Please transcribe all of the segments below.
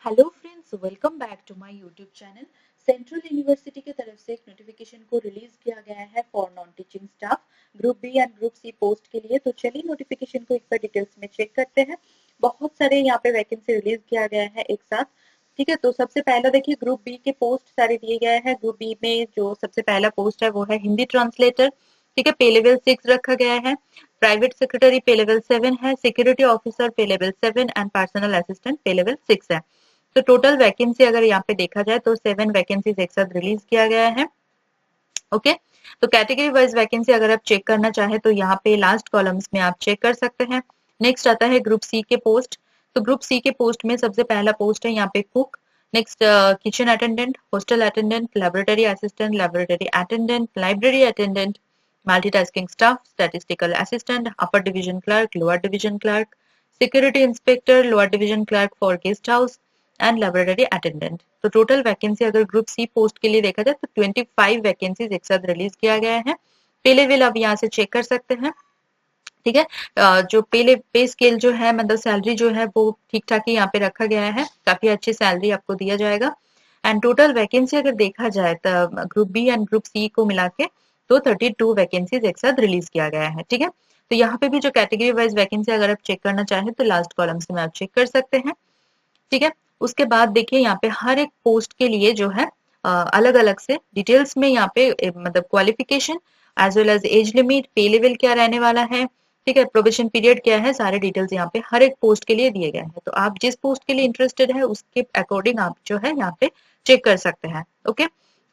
Hello friends, welcome back to my YouTube channel. Central university की तरफ से एक नोटिफिकेशन को रिलीज किया गया है for non teaching staff group B and group C post के लिए। तो चलिए नोटिफिकेशन को एक बार डिटेल्स में चेक करते हैं। बहुत सारे यहाँ पे वैकेंसी रिलीज किया गया है एक साथ। ठीक है, तो सबसे पहला देखिए ग्रुप बी के पोस्ट सारे दिए गए हैं। ग्रुप बी में जो सबसे पहला पोस्ट है वो है हिंदी ट्रांसलेटर। ठीक है, पे लेवल 6 रखा गया है। प्राइवेट सेक्रेटरी पे लेवल 7 है। सिक्योरिटी ऑफिसर पे लेवल 7 एंड पर्सनल असिस्टेंट पे लेवल 6 है। तो टोटल वैकेंसी अगर यहाँ पे देखा जाए तो 7 वैकेंसीज एक साथ रिलीज किया गया है। ओके, तो कैटेगरी वाइज वैकेंसी अगर आप चेक करना चाहे तो यहाँ पे लास्ट कॉलम्स में आप चेक कर सकते हैं। नेक्स्ट आता है ग्रुप सी के पोस्ट। तो ग्रुप सी के पोस्ट में सबसे पहला पोस्ट है यहाँ पे cook. Next kitchen attendant, hostel attendant, laboratory assistant, laboratory attendant, library attendant, multitasking staff, statistical assistant, upper division clerk, lower division clerk, security inspector, lower division clerk for guest house and laboratory attendant. तो total vacancy अगर group C post के लिए देखा जाए तो 25 vacancies एक साथ release किया गया है। पे लेवल आप यहाँ से चेक कर सकते हैं। ठीक है, जो पे स्केल जो है, मतलब सैलरी जो है वो ठीक ठाक ही यहाँ पे रखा गया है। काफी अच्छी सैलरी आपको दिया जाएगा। एंड टोटल वैकेंसी अगर देखा जाए तो group B and group C को मिला के तो 32 वैकेंसीज एक साथ रिलीज किया गया है। ठीक है, तो यहाँ पे भी जो कैटेगरी वाइज वैकेंसी अगर आप चेक करना चाहें तो लास्ट कॉलम से में आप चेक कर सकते हैं। ठीक है, उसके बाद देखिए यहाँ पे हर एक पोस्ट के लिए जो है अलग अलग से डिटेल्स में यहाँ पे मतलब qualification as well as age limit, pay level क्या रहने वाला है, ठीक है, प्रोबेशन पीरियड क्या है, सारे डिटेल्स यहाँ पे हर एक पोस्ट के लिए दिए गए हैं। तो आप जिस पोस्ट के लिए इंटरेस्टेड है उसके अकॉर्डिंग आप जो है यहाँ पे चेक कर सकते हैं। ओके,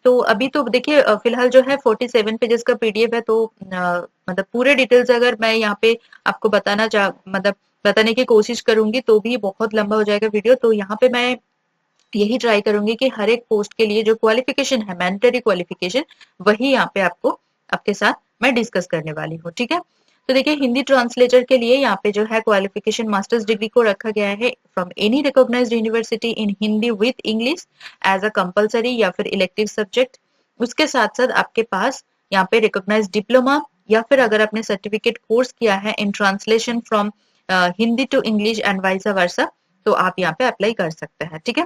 तो अभी तो देखिए फिलहाल जो है 47 पेजेस का पीडीएफ है। तो मतलब पूरे डिटेल्स अगर मैं यहाँ पे आपको मतलब बताने की कोशिश करूंगी तो भी बहुत लंबा हो जाएगा वीडियो। तो यहाँ पे मैं यही ट्राई करूंगी कि हर एक पोस्ट के लिए जो क्वालिफिकेशन है, मैंडेटरी क्वालिफिकेशन, वही यहाँ पे आपके साथ मैं डिस्कस करने वाली हूँ। ठीक है, तो देखिए हिंदी ट्रांसलेटर के लिए यहाँ पे जो है क्वालिफिकेशन मास्टर्स डिग्री को रखा गया है from any recognised university in Hindi with English as a compulsory या फिर इलेक्टिव सब्जेक्ट। उसके साथ साथ आपके पास यहाँ पे रिकॉग्नाइज्ड डिप्लोमा या फिर अगर आपने सर्टिफिकेट कोर्स किया है in translation from Hindi to English and vice versa, तो आप यहाँ पे अप्लाई कर सकते हैं। ठीक है,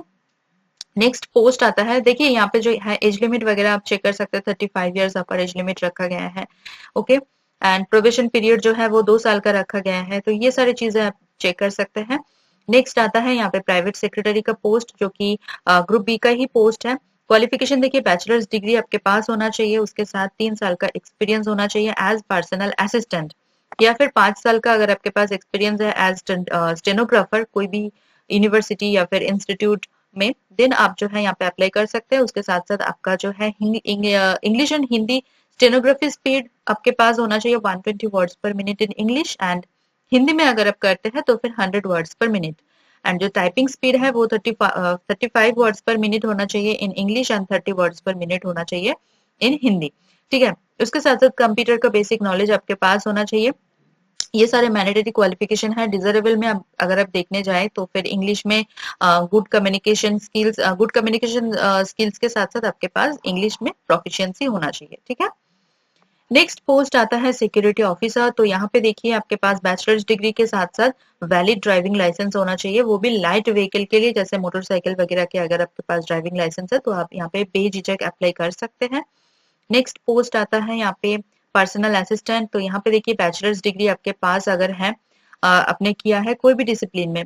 नेक्स्ट पोस्ट आता है। देखिए यहाँ पे जो है एज लिमिट वगैरह आप चेक कर सकते हैं। 35 ईयर्स अपर एज लिमिट रखा गया है। ओके, एंड प्रोबेशन पीरियड जो है वो 2 साल का रखा गया है। तो ये सारी चीजें आप चेक कर सकते हैं। नेक्स्ट आता है यहाँ पे प्राइवेट सेक्रेटरी का पोस्ट, जो कि ग्रुप बी का ही पोस्ट है। क्वालिफिकेशन देखिए बैचलर्स डिग्री आपके पास होना चाहिए, उसके साथ 3 साल का एक्सपीरियंस होना चाहिए एज पर्सनल असिस्टेंट, या फिर 5 साल का अगर आपके पास एक्सपीरियंस है एज स्टेनोग्राफर कोई भी यूनिवर्सिटी या फिर इंस्टीट्यूट में, देन आप जो है यहाँ पे अप्लाई कर सकते हैं। उसके साथ साथ आपका जो है English and Hindi stenography speed आपके पास होना चाहिए 120 वर्ड्स पर minute in English, and Hindi में अगर आप करते हैं तो फिर 100 वर्ड्स पर मिनट। एंड जो टाइपिंग स्पीड है वो 35 वर्ड्स पर मिनट होना चाहिए इन इंग्लिश एंड 30 वर्ड्स पर मिनट होना चाहिए इन हिंदी। ठीक है, उसके साथ साथ कंप्यूटर का बेसिक नॉलेज आपके पास होना चाहिए। ये सारे मैंडेटरी क्वालिफिकेशन है। डिजरेबल में अगर आप देखने जाए तो फिर इंग्लिश में गुड कम्युनिकेशन स्किल्स के साथ साथ आपके पास इंग्लिश में प्रोफिशिएंसी होना चाहिए। ठीक है, नेक्स्ट पोस्ट आता है सिक्योरिटी ऑफिसर। तो यहाँ पे देखिए आपके पास बैचलर्स डिग्री के साथ साथ वैलिड ड्राइविंग लाइसेंस होना चाहिए, वो भी लाइट व्हीकल के लिए, जैसे मोटरसाइकिल वगैरह के अगर आपके पास ड्राइविंग लाइसेंस है तो आप यहाँ पे बेझिझक अप्लाई कर सकते हैं। नेक्स्ट पोस्ट आता है यहाँ पे पर्सनल असिस्टेंट। तो यहाँ पे देखिए बैचलर्स डिग्री आपके पास अगर है, आपने किया है कोई भी डिसिप्लिन में,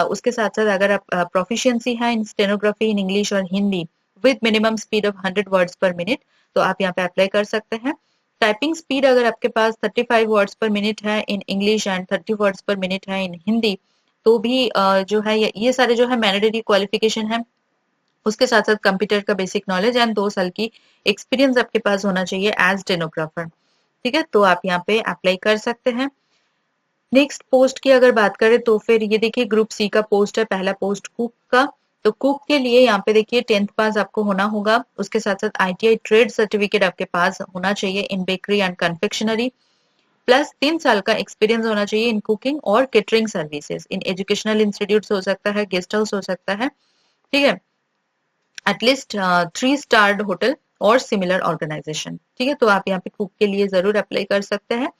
उसके साथ साथ अगर आप प्रोफिशिएंसी है इन स्टेनोग्राफी इन इंग्लिश और Hindi with minimum speed of 100 words पर मिनट, तो आप यहाँ पे अप्लाई कर सकते हैं। टाइपिंग स्पीड अगर आपके पास 35 वर्ड्स पर मिनट है इन इंग्लिश एंड 30 वर्ड्स पर मिनट है इन हिंदी, तो भी जो है ये सारे जो है मैंडेटरी क्वालिफिकेशन है। उसके साथ साथ कंप्यूटर का बेसिक नॉलेज एंड 2 साल की एक्सपीरियंस आपके पास होना चाहिए एज स्टेनोग्राफर। ठीक है, तो आप यहाँ पे अप्लाई कर सकते हैं। नेक्स्ट पोस्ट की अगर बात करें तो फिर ये देखिए ग्रुप सी का पोस्ट है, पहला पोस्ट कुक का। तो कुक के लिए यहाँ पे देखिए 10th पास आपको होना होगा, उसके साथ साथ आईटीआई ट्रेड सर्टिफिकेट आपके पास होना चाहिए इन बेकरी एंड कन्फेक्शनरी, प्लस 3 साल का एक्सपीरियंस होना चाहिए इन कुकिंग और catering services in educational institute हो सकता है, गेस्ट हाउस हो सकता है। ठीक है, एटलीस्ट 3 स्टार्ड होटल और सिमिलर ऑर्गेनाइजेशन। ठीक है, तो आप यहाँ पे कुक के लिए जरूर अप्लाई कर सकते हैं।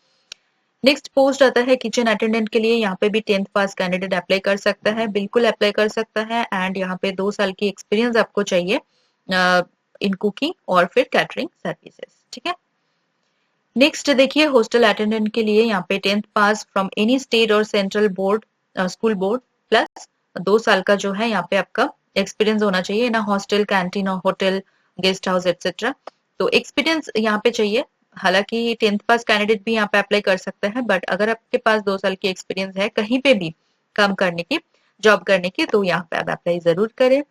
नेक्स्ट पोस्ट आता है किचन अटेंडेंट के लिए। यहाँ पे भी 10th पास कैंडिडेट अप्लाई कर सकता है, बिल्कुल अप्लाई कर सकता है। एंड यहाँ पे 2 साल की एक्सपीरियंस आपको चाहिए इन कुकिंग और फिर कैटरिंग सर्विसेज, ठीक है। नेक्स्ट देखिए हॉस्टल अटेंडेंट के लिए यहाँ पे 10th pass from any state और central board school board plus 2 साल का जो है यहाँ पे आपका एक्सपीरियंस होना चाहिए ना, हॉस्टल कैंटीन और होटल गेस्ट हाउस एक्सेट्रा। तो एक्सपीरियंस यहाँ पे चाहिए। हालांकि 10th पास कैंडिडेट भी यहाँ पे अप्लाई कर सकते हैं, बट अगर आपके पास 2 साल की एक्सपीरियंस है कहीं पे भी काम करने की, जॉब करने की, तो यहाँ पे आप अप्लाई जरूर करें।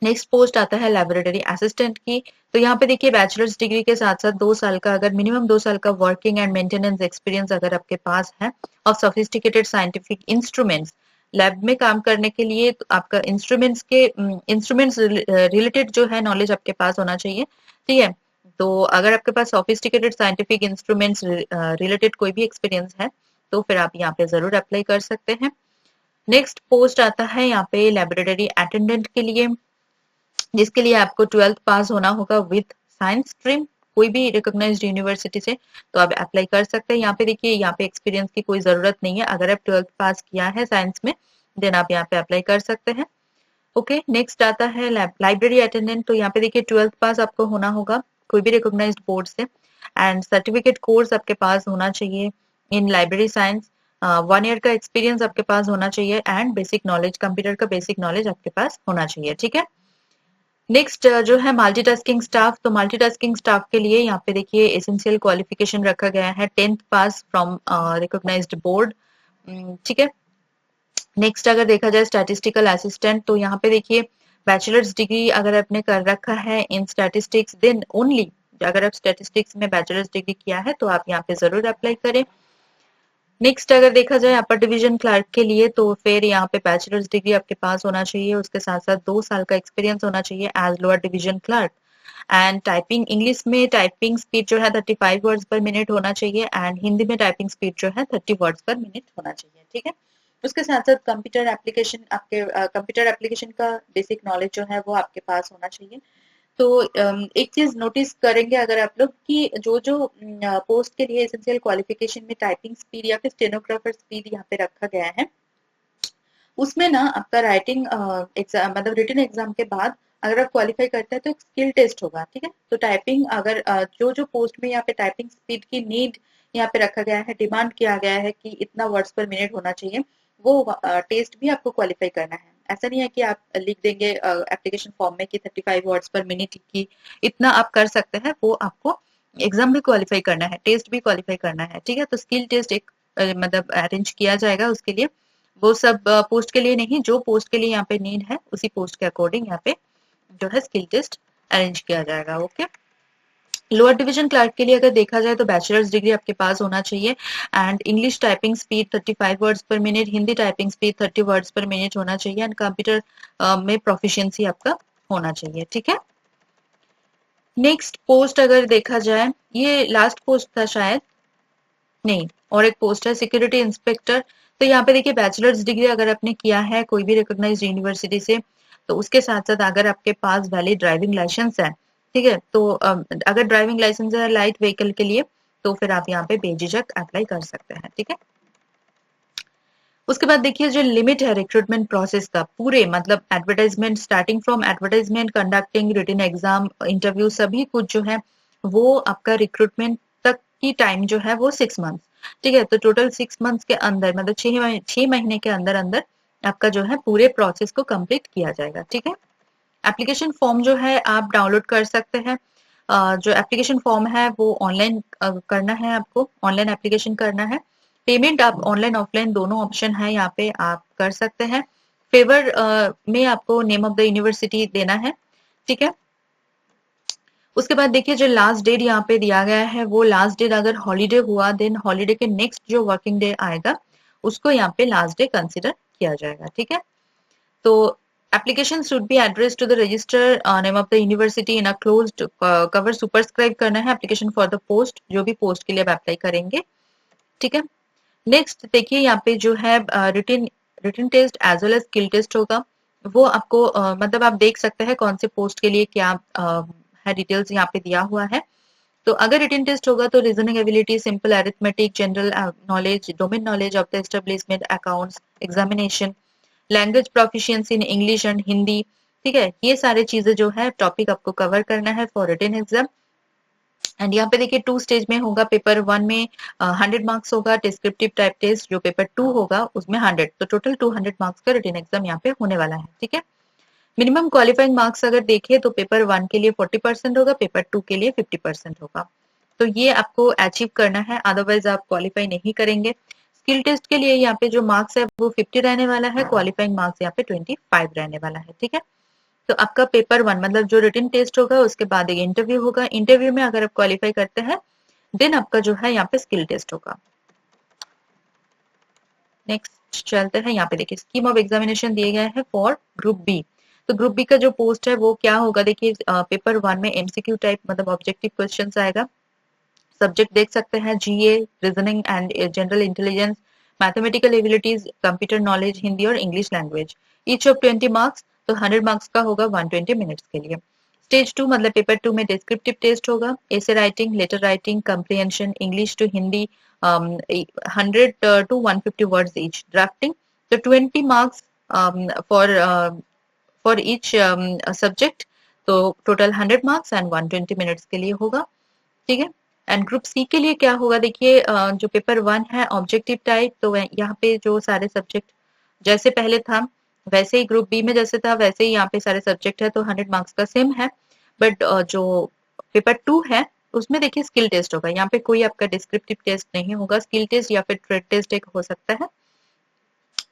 नेक्स्ट पोस्ट आता है लेबोरेटरी असिस्टेंट की। तो यहाँ पे देखिए बैचलर्स डिग्री के साथ साथ 2 साल का, अगर मिनिमम 2 साल का वर्किंग एंड मेंटेनेंस एक्सपीरियंस अगर आपके पास है of sophisticated scientific instruments, lab में काम करने के लिए तो आपका इंस्ट्रूमेंट्स रिलेटेड जो है नॉलेज आपके पास होना चाहिए, ठीक है। तो अगर आपके पास सोफिस्टिकेटेड साइंटिफिक इंस्ट्रूमेंट्स रिलेटेड कोई भी एक्सपीरियंस है तो फिर आप यहाँ पे जरूर अप्लाई कर सकते हैं। नेक्स्ट पोस्ट आता है यहाँ पे लेबोरेटरी अटेंडेंट के लिए, जिसके लिए आपको 12th पास होना होगा विथ साइंस स्ट्रीम, कोई भी रिकॉग्नाइज्ड यूनिवर्सिटी से, तो आप अप्लाई कर सकते हैं। यहाँ पे देखिए यहाँ पे एक्सपीरियंस की कोई जरूरत नहीं है, अगर आप 12th पास किया है साइंस में देन आप यहाँ पे अप्लाई कर सकते हैं। ओके, नेक्स्ट आता है लाइब्रेरी अटेंडेंट। तो यहाँ पे देखिए 12th पास आपको होना होगा कोई भी रिकॉग्नाइज्ड बोर्ड से, एंड सर्टिफिकेट कोर्स आपके पास होना चाहिए इन लाइब्रेरी साइंस, 1 ईयर का एक्सपीरियंस आपके पास होना चाहिए एंड बेसिक नॉलेज, कंप्यूटर का बेसिक नॉलेज आपके पास होना चाहिए, ठीक है। नेक्स्ट जो है मल्टीटास्किंग स्टाफ। तो मल्टीटास्किंग स्टाफ के लिए यहाँ पे देखिए एसेंशियल क्वालिफिकेशन रखा गया है 10th pass from recognised board, ठीक है। नेक्स्ट अगर देखा जाए स्टैटिस्टिकल असिस्टेंट, तो यहाँ पे देखिए बैचलर्स डिग्री अगर आपने कर रखा है इन स्टैटिस्टिक्स देन ओनली, अगर आप स्टैटिस्टिक्स में बैचलर्स डिग्री किया है तो आप यहाँ पे जरूर अप्लाई करें। नेक्स्ट अगर देखा जाए अपर डिवीजन क्लर्क के लिए, तो फिर यहाँ पे बैचलर्स डिग्री आपके पास होना चाहिए, उसके साथ साथ 2 साल का एक्सपीरियंस होना चाहिए as lower division clerk. And typing English में टाइपिंग स्पीड जो है 35 वर्ड्स पर मिनट होना चाहिए एंड हिंदी में टाइपिंग स्पीड जो है 30 वर्ड्स पर मिनट होना चाहिए, ठीक है। उसके साथ साथ कंप्यूटर एप्लीकेशन, आपके कंप्यूटर एप्लीकेशन का बेसिक नॉलेज जो है वो आपके पास होना चाहिए। तो एक चीज नोटिस करेंगे अगर आप लोग कि जो जो पोस्ट के लिए एसेंशियल क्वालिफिकेशन में टाइपिंग स्पीड या फिर स्टेनोग्राफर स्पीड यहाँ पे रखा गया है, उसमें ना आपका राइटिंग एग्जाम मतलब रिटन एग्जाम के बाद अगर आप क्वालिफाई करते हैं तो एक स्किल टेस्ट होगा, ठीक है। तो टाइपिंग अगर जो जो पोस्ट में यहाँ पे टाइपिंग स्पीड की नीड यहाँ पे रखा गया है, डिमांड किया गया है कि इतना वर्ड्स पर मिनट होना चाहिए, वो टेस्ट भी आपको क्वालिफाई करना है। ऐसा नहीं है कि आप लिख देंगे एप्लीकेशन फॉर्म में कि 35 वर्ड्स पर मिनट की, इतना आप कर सकते हैं, वो आपको एग्जाम भी क्वालिफाई करना है, टेस्ट भी क्वालिफाई करना है, ठीक है। तो स्किल टेस्ट एक मतलब अरेंज किया जाएगा उसके लिए, वो सब पोस्ट के लिए नहीं, जो पोस्ट के लिए यहाँ पे नीड है उसी पोस्ट के अकॉर्डिंग यहाँ पे जो है स्किल टेस्ट अरेंज किया जाएगा, ओके। लोअर डिवीजन क्लर्क के लिए अगर देखा जाए तो बैचलर्स डिग्री आपके पास होना चाहिए and English typing speed 35 words पर minute, Hindi typing speed 30 words पर मिनट होना चाहिए एंड कंप्यूटर में प्रोफिशिएंसी आपका होना चाहिए, ठीक है। नेक्स्ट पोस्ट अगर देखा जाए, ये लास्ट पोस्ट था शायद, नहीं, और एक पोस्ट है सिक्योरिटी इंस्पेक्टर। तो यहाँ पे देखिए बैचलर्स डिग्री अगर आपने किया है कोई भी रिकॉग्नाइज्ड यूनिवर्सिटी से, तो उसके साथ साथ अगर आपके पास वैलिड ड्राइविंग लाइसेंस है, ठीक है, तो अगर ड्राइविंग लाइसेंस है लाइट व्हीकल के लिए तो फिर आप यहाँ पे बेझिझक अप्लाई कर सकते हैं, ठीक है। उसके बाद देखिए जो लिमिट है रिक्रूटमेंट प्रोसेस का, पूरे मतलब advertisement, starting from advertisement, conducting written exam, interview, सभी कुछ जो है वो आपका रिक्रूटमेंट तक की टाइम जो है वो 6 मंथ, ठीक है। तो टोटल 6 मंथ्स के अंदर मतलब 6 महीने के अंदर अंदर आपका जो है पूरे प्रोसेस को कंप्लीट किया जाएगा, ठीक है। एप्लीकेशन फॉर्म जो है आप डाउनलोड कर सकते हैं। जो एप्लीकेशन फॉर्म है वो ऑनलाइन करना है, आपको ऑनलाइन एप्लीकेशन करना है। पेमेंट आप ऑनलाइन ऑफलाइन दोनों ऑप्शन है, यहाँ पे आप कर सकते हैं। फेवर में आपको नेम ऑफ द यूनिवर्सिटी देना है, ठीक है। उसके बाद देखिए जो लास्ट डेट यहाँ पे दिया गया है, वो लास्ट डेट अगर हॉलीडे हुआ देन हॉलीडे के नेक्स्ट जो वर्किंग डे आएगा उसको यहाँ पे लास्ट डे कंसिडर किया जाएगा, ठीक है। तो application should be addressed to the register name of the university in a closed cover, superscribe करना है application for the post, जो भी पोस्ट के लिए आप अप्लाई करेंगे, ठीक है। नेक्स्ट देखिए यहाँ पे जो है written written test as well as skill test होगा, वो आपको मतलब आप देख सकते हैं कौन से पोस्ट के लिए क्या है, डिटेल्स यहाँ पे दिया हुआ है। तो अगर रिटन टेस्ट होगा तो reasoning ability, simple arithmetic, general knowledge, domain knowledge of the establishment, accounts, examination, language proficiency in English and Hindi, ठीक है, ये सारे चीजें जो है टॉपिक आपको कवर करना है फॉर रिटन एग्जाम। एंड यहाँ पे देखिए 2 स्टेज में होगा, पेपर 1 में 100 मार्क्स होगा डिस्क्रिप्टिव टाइप टेस्ट, जो पेपर 2 होगा उसमें 100, तो टोटल 200 मार्क्स का रिटन एग्जाम यहाँ पे होने वाला है, ठीक है। मिनिमम क्वालिफाइंग मार्क्स अगर देखें तो पेपर 1 के लिए 40% होगा, पेपर 2 के लिए 50% होगा, तो ये आपको अचीव करना है, अदरवाइज आप क्वालिफाई नहीं करेंगे। स्किल टेस्ट के लिए यहाँ पे जो मार्क्स है वो 50 रहने वाला है, क्वालिफाइंग मार्क्स यहाँ पे 25 रहने वाला है, ठीक है। तो आपका पेपर 1 मतलब जो रिटन टेस्ट होगा उसके बाद एक इंटरव्यू होगा, इंटरव्यू में अगर आप क्वालिफाई करते हैं देन आपका जो है यहाँ पे स्किल टेस्ट होगा। नेक्स्ट चलते हैं, यहाँ पे देखिए स्कीम ऑफ एग्जामिनेशन दिए गए हैं फॉर ग्रुप बी। तो ग्रुप बी का जो पोस्ट है वो क्या होगा, देखिए पेपर 1 में एमसीक्यू टाइप मतलब ऑब्जेक्टिव क्वेश्चंस आएगा। सब्जेक्ट देख सकते हैं GA, reasoning and general intelligence, mathematical abilities, computer knowledge, Hindi और English language, each of 20 marks, तो 100 मार्क्स का होगा 120 मिनट्स के लिए। स्टेज 2 मतलब पेपर 2 में डिस्क्रिप्टिव टेस्ट होगा, essay writing, letter writing, comprehension, English to Hindi, 100 to 150 words each, drafting, तो 20 मार्क्स फॉर ईच सब्जेक्ट, तो टोटल 100 मार्क्स एंड 120 मिनट्स के लिए होगा, ठीक है। एंड ग्रुप सी के लिए क्या होगा, देखिए जो पेपर 1 है ऑब्जेक्टिव टाइप, तो यहाँ पे जो सारे सब्जेक्ट जैसे पहले था वैसे ही ग्रुप बी में जैसे था वैसे ही यहाँ पे सारे सब्जेक्ट है, तो 100 मार्क्स का सेम है। बट जो पेपर 2 है उसमें देखिए स्किल टेस्ट होगा, यहाँ पे कोई आपका डिस्क्रिप्टिव टेस्ट नहीं होगा, स्किल टेस्ट या फिर ट्रेड टेस्ट एक हो सकता है,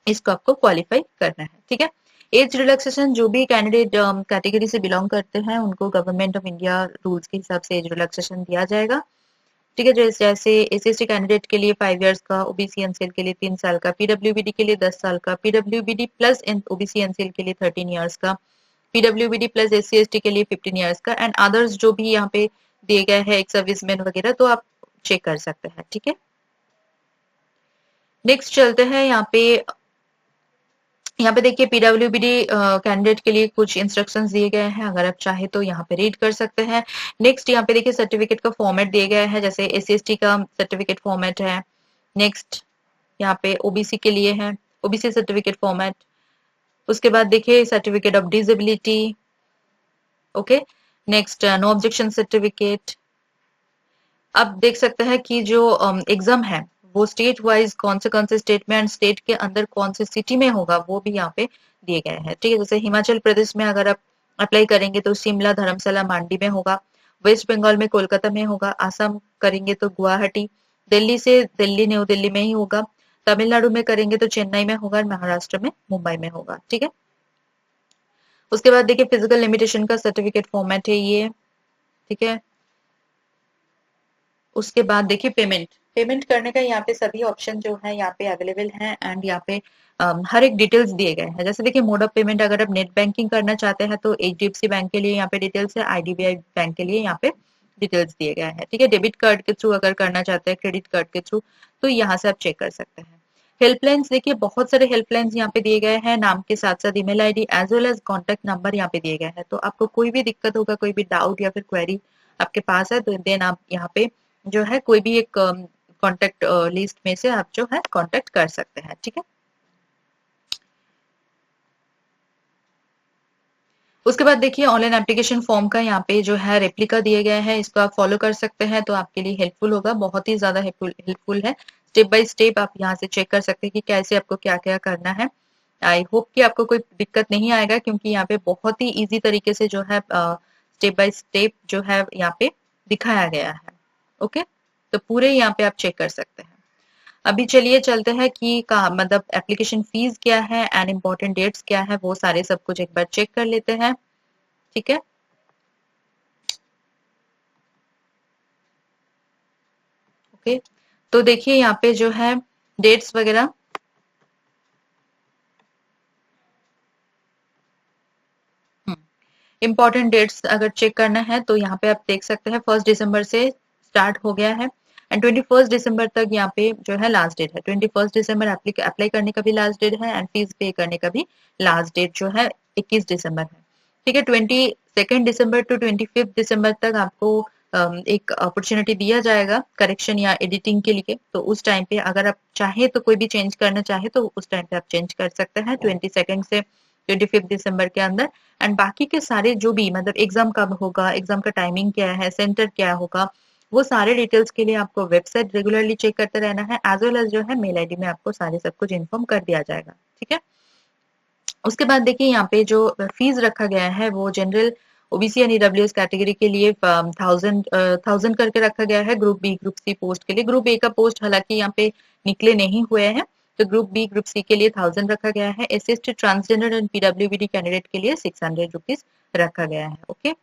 इसको आपको क्वालिफाई करना है, ठीक है। एज रिलैक्सेशन, जो भी कैंडिडेट कैटेगरी से बिलोंग करते हैं उनको गवर्नमेंट ऑफ इंडिया रूल्स के हिसाब से एज रिलैक्सेशन दिया जाएगा, ठीक है। जैसे एसएसटी कैंडिडेट के लिए 5 इयर्स का, ओबीसी एनसीएल के लिए 3 साल का, पीडब्ल्यूबीडी के लिए 10 साल का, पीडब्ल्यूबीडी प्लस ओबीसी एनसीएल के लिए 13 इयर्स का, पीडब्ल्यूबीडी प्लस एससी एसटी के लिए 15 इयर्स का, एंड अदर्स जो भी यहाँ पे दिए गए हैं एक्स सर्विसमैन वगैरह, तो आप चेक कर सकते हैं, ठीक है। नेक्स्ट चलते हैं, यहाँ पे देखिए पीडब्ल्यूबीडी कैंडिडेट के लिए कुछ इंस्ट्रक्शंस दिए गए हैं, अगर आप चाहे तो यहाँ पे रीड कर सकते हैं। नेक्स्ट यहाँ पे देखिए सर्टिफिकेट का फॉर्मेट दिए गए हैं, जैसे एससीएसटी का सर्टिफिकेट फॉर्मेट है, नेक्स्ट यहाँ पे ओबीसी के लिए है ओबीसी सर्टिफिकेट फॉर्मेट, उसके बाद देखिए certificate of disability, okay, next no objection certificate. अब देख सकते हैं कि जो एग्जाम है वो स्टेट वाइज कौन से स्टेट में एंड स्टेट के अंदर कौन से सिटी में होगा वो भी यहाँ पे दिए गए हैं, ठीक है। जैसे हिमाचल प्रदेश में अगर आप अप्लाई करेंगे तो शिमला, धर्मशाला, मांडी में होगा, वेस्ट बंगाल में कोलकाता में होगा, आसाम करेंगे तो गुवाहाटी, दिल्ली से दिल्ली, न्यू दिल्ली में ही होगा, तमिलनाडु में करेंगे तो चेन्नई में होगा, महाराष्ट्र में मुंबई में होगा, ठीक है। उसके बाद देखिए फिजिकल लिमिटेशन का सर्टिफिकेट फॉर्मेट है ये, ठीक है। उसके बाद देखिए पेमेंट करने का यहाँ पे सभी ऑप्शन जो है यहाँ पे अवेलेबल हैं, एंड यहाँ पे हर एक डिटेल्स दिए गए हैं। जैसे देखिए मोड ऑफ पेमेंट, अगर आप नेट बैंकिंग करना चाहते हैं तो एचडीएफसी बैंक के लिए यहाँ पे डिटेल्स है, आईडीबीआई बैंक के लिए यहाँ पे डिटेल्स दिए गए हैं, ठीक है। डेबिट कार्ड के थ्रू अगर करना चाहते हैं, क्रेडिट कार्ड के थ्रू, तो यहाँ से आप चेक कर सकते हैं। हेल्पलाइंस देखिए बहुत सारे हेल्पलाइंस यहाँ पे दिए गए हैं, नाम के साथ साथ email ID as well as contact number यहाँ पे दिए गए हैं, तो आपको कोई भी दिक्कत होगा, कोई भी डाउट या फिर क्वेरी आपके पास है तो देन आप यहाँ पे जो है कोई भी एक कॉन्टेक्ट लिस्ट में से आप जो है कॉन्टेक्ट कर सकते हैं, ठीक है। उसके बाद देखिए ऑनलाइन एप्लीकेशन फॉर्म का यहाँ पे जो है रेप्लिका दिए गए हैं, इसको आप फॉलो कर सकते हैं तो आपके लिए हेल्पफुल होगा, बहुत ही ज्यादा हेल्पफुल है। स्टेप बाय स्टेप आप यहाँ से चेक कर सकते हैं कि कैसे आपको क्या क्या करना है। आई होप कि आपको कोई दिक्कत नहीं आएगा, क्योंकि यहाँ पे बहुत ही इजी तरीके से जो है स्टेप बाय स्टेप जो है यहाँ पे दिखाया गया है, ओके। तो पूरे यहाँ पे आप चेक कर सकते हैं। अभी चलिए चलते हैं कि का मतलब एप्लीकेशन फीस क्या है एंड इम्पोर्टेंट डेट्स क्या है, वो सारे सब कुछ एक बार चेक कर लेते हैं, ठीक है। ओके, तो देखिए यहाँ पे जो है डेट्स वगैरह, इम्पोर्टेंट डेट्स अगर चेक करना है तो यहाँ पे आप देख सकते हैं 1 दिसंबर से स्टार्ट हो गया है एंड 21 दिसंबर तक यहाँ पे जो है लास्ट डेट है। 21 दिसंबर अप्लाई करने का भी लास्ट डेट है एंड फीस पे करने का भी लास्ट डेट जो है 21 दिसंबर है, ठीक है। 22 दिसंबर टू 25 दिसंबर तक आपको एक अपॉर्चुनिटी दिया जाएगा करेक्शन या एडिटिंग के लिए। तो उस टाइम पे अगर आप चाहे तो कोई भी चेंज करना चाहे तो उस टाइम पे आप चेंज कर सकते हैं 22 से 25 दिसंबर के अंदर। एंड बाकी के सारे जो भी मतलब एग्जाम कब होगा, एग्जाम का टाइमिंग क्या है, सेंटर क्या होगा, वो सारे डिटेल्स के लिए आपको वेबसाइट रेगुलरली चेक करते रहना है, एज वेल एज जो है मेल आईडी में आपको सारे सब कुछ इन्फॉर्म कर दिया जाएगा। ठीक है। उसके बाद देखिए यहाँ पे जो फीस रखा गया है वो general OBC and EWS category के लिए 1000 करके रखा गया है। Group B group C post के लिए, ग्रुप ए का पोस्ट हालांकि यहाँ पे निकले नहीं हुए हैं, तो ग्रुप बी ग्रुप सी के लिए 1000 रखा गया है। SST transgender and PWBD candidate के लिए 600 रुपीज रखा गया है। ओके।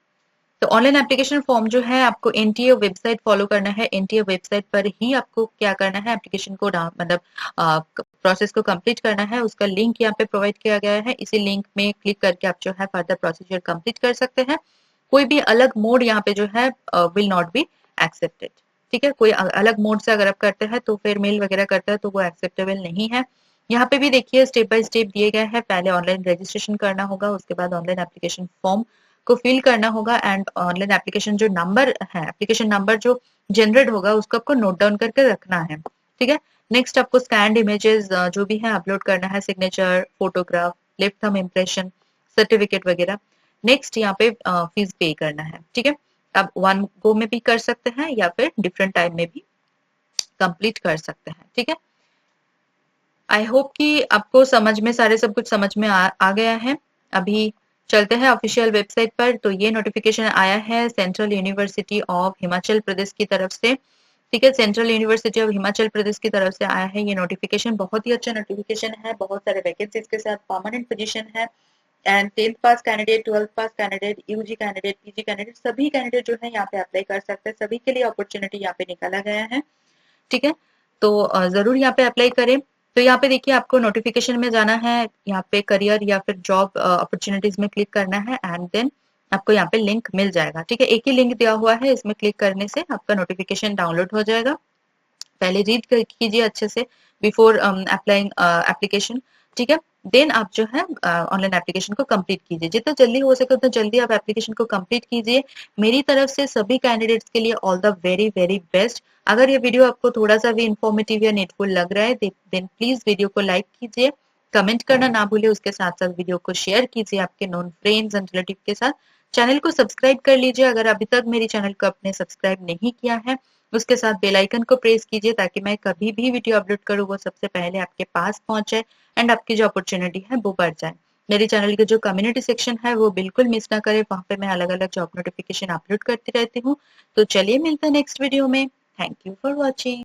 तो ऑनलाइन एप्लीकेशन फॉर्म जो है आपको एनटीए वेबसाइट फॉलो करना है। एनटीए वेबसाइट पर ही आपको क्या करना है, एप्लीकेशन को मतलब प्रोसेस को कंप्लीट करना है। उसका लिंक यहाँ पे प्रोवाइड किया गया है, इसी लिंक में क्लिक करके आप जो है फर्दर प्रोसीजर कंप्लीट कर सकते हैं। कोई भी अलग मोड यहाँ पे जो है विल नॉट बी एक्सेप्टेड। ठीक है। कोई अलग मोड से अगर आप करते हैं तो फिर मेल वगैरह करते हैं तो वो एक्सेप्टेबल नहीं है। यहाँ पे भी देखिए स्टेप बाय स्टेप दिए गए हैं। पहले ऑनलाइन रजिस्ट्रेशन करना होगा, उसके बाद ऑनलाइन एप्लीकेशन फॉर्म को फिल करना होगा, एंड ऑनलाइन एप्लीकेशन जो नंबर है, एप्लीकेशन नंबर जो जनरेट होगा उसको आपको नोट डाउन करके रखना है। ठीक है। नेक्स्ट आपको स्कैन्ड इमेजेस जो भी है अपलोड करना है, signature, photograph, left thumb impression, certificate वगैरह। नेक्स्ट यहाँ पे फीस पे करना है। ठीक है। अब वन गो में भी कर सकते हैं या फिर डिफरेंट टाइम में भी कंप्लीट कर सकते हैं। ठीक है। आई होप कि आपको समझ में सारे सब कुछ समझ में आ गया है। अभी चलते हैं ऑफिशियल वेबसाइट पर। तो ये नोटिफिकेशन आया है central university of Himachal Pradesh की तरफ से। ठीक है। Central university of Himachal Pradesh की तरफ से आया है ये नोटिफिकेशन। बहुत ही अच्छा नोटिफिकेशन है, बहुत सारे वैकेंसीज के साथ परमानेंट पोजीशन है। And 10th pass candidate, 12th pass candidate, UG candidate, PG candidate, सभी कैंडिडेट जो है यहाँ पे अप्लाई कर सकते हैं। सभी के लिए अपॉर्चुनिटी यहाँ पे निकाला गया है। ठीक है। तो जरूर यहाँ पे अप्लाई करें। तो यहाँ पे देखिए आपको नोटिफिकेशन में जाना है, यहाँ पे करियर या फिर जॉब अपॉर्चुनिटीज में क्लिक करना है, एंड देन आपको यहाँ पे लिंक मिल जाएगा। ठीक है। एक ही लिंक दिया हुआ है, इसमें क्लिक करने से आपका नोटिफिकेशन डाउनलोड हो जाएगा। पहले रीड कीजिए अच्छे से बिफोर अप्लाइंग एप्लीकेशन। ठीक है। देन आप जो है ऑनलाइन एप्लीकेशन को कंप्लीट कीजिए। जितना जल्दी हो सके उतना जल्दी आप एप्लीकेशन को कंप्लीट कीजिए। मेरी तरफ से सभी कैंडिडेट्स के लिए all the very very best. अगर ये वीडियो आपको थोड़ा सा भी इंफॉर्मेटिव या नीडफुल लग रहा है देन प्लीज वीडियो को लाइक कीजिए, कमेंट करना ना भूले, उसके साथ साथ वीडियो को शेयर कीजिए आपके नॉन फ्रेंड्स एंड रिलेटिव के साथ। चैनल को सब्सक्राइब कर लीजिए अगर अभी तक मेरी चैनल को आपने सब्सक्राइब नहीं किया है। उसके साथ बेल आइकन को प्रेस कीजिए ताकि मैं कभी भी वीडियो अपलोड करूँ वो सबसे पहले आपके पास पहुंचे एंड आपकी जो अपॉर्चुनिटी है वो बढ़ जाए। मेरे चैनल के जो कम्युनिटी सेक्शन है वो बिल्कुल मिस ना करें, वहां पे मैं अलग अलग जॉब नोटिफिकेशन अपलोड करती रहती हूँ। तो चलिए मिलते हैं नेक्स्ट वीडियो में। Thank you for watching.